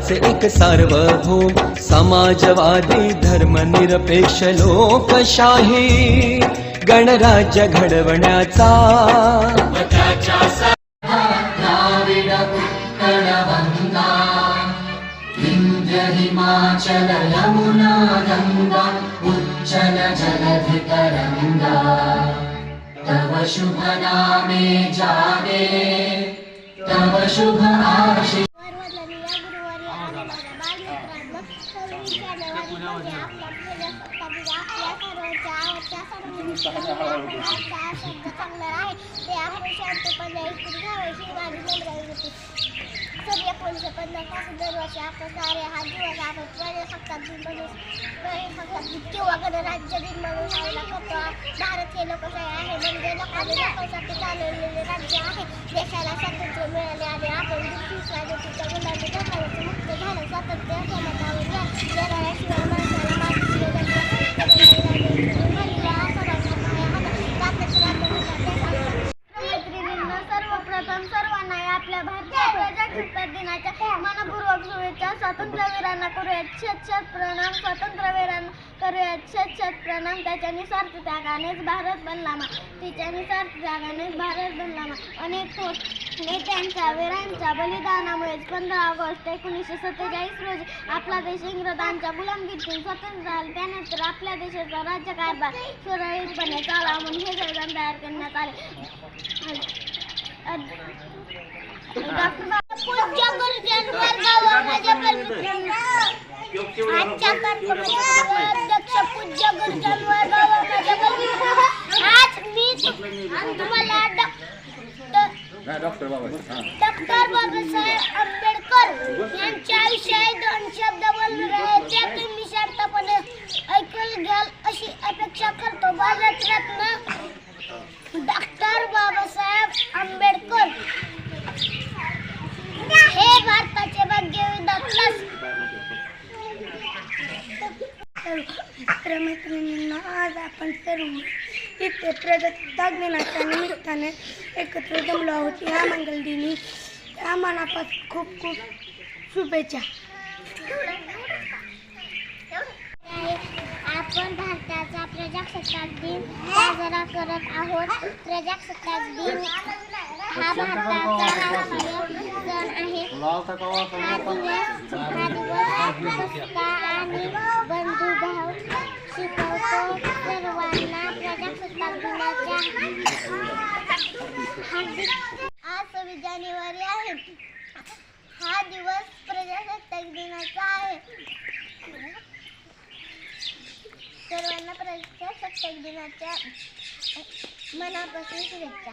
भारताचे एक सार्वभौम समाजवादी धर्मनिरपेक्ष लोकशाही गणराज्य घडवण्याचा द्राविड उत्कल वंगा विंध्य हिमाचल यमुना गंगा उच्चल जलधि तरंगा तव शुभ नामे जागे तव शुभ आशीष किंवा गणराज्य दिन म्हणून साजरा करतो. भारत हे लोकशाही आहे म्हणजे लोकांसाठी चालवलेले राज्य आहे. देशाला स्वातंत्र्य मिळाले आणि आपण ब्रिटिश राजवटीच्या गुलामी धर्माचे मुक्त झालं. स्वातंत्र्य क्षमतावर जगाशिवाय माणसाला सर्वप्रथम सर्वांना आपल्या भारतीय प्रजासत्ताक दिनाच्या मनपूर्वक शुभेच्छा. स्वातंत्र्यवीरांना करूयात शत प्रणाम. स्वातंत्र्यवीरांना करूयात शत प्रणाम. त्याच्या निस्वार्थ त्यागानेच भारत बनला मा. तिच्या निस्वार्थ त्यागानेच भारत बनला मा. अनेक नेत्यांच्या वीरांच्या बलिदानामुळेच 15 ऑगस्ट 1947 रोजी आपला देश इंग्रजांच्या गुलामगिरीतून स्वतंत्र झाला. त्यानंतर आपल्या देशाचा राज्यकारभार सुरळीतपणे चालावा म्हणून हे संविधान तयार करण्यात आले. पूज्य गुरुजन वर्गावर माझ्या आजच्या कार्यक्रमाचे अध्यक्ष पूज्य गुरुजन वर्गावर माझ्या आज मी तुम्हाला डॉक्टर बाबासाहेब आंबेडकर यांच्याविषयी 2 शब्द बोलणार आहे. ते तुम्ही शांतपणे ऐकून घ्याल अशी अपेक्षा करतो. भारतरत्न डॉक्टर बाबासाहेब आंबेडकर हे भारताचे भाग्यविधाता. मित्रमैत्रिणींना आज आपण सर्व इथे प्रजासत्ताक दिनाच्या निमित्ताने एकत्र जमलो आहोत. या मंगलदिनी या मनापासून खूप खूप शुभेच्छा. आपण भारताचा प्रजासत्ताक दिन साजरा करत आहोत. प्रजासत्ताक दिन हा भारताचा राष्ट्रीय सण आहे. हा दिवस आत्मसत्ता आणि बंधुभाव शिकवतो. सर्वांना प्रजासत्ताक दिनाच्या हार्दिक. आज 26 जानेवारी आहे. हा दिवस प्रजासत्ताक दिनाचा आहे. सर्वांना प्रजासत्ताक दिनाच्या मनापासून शुभेच्छा.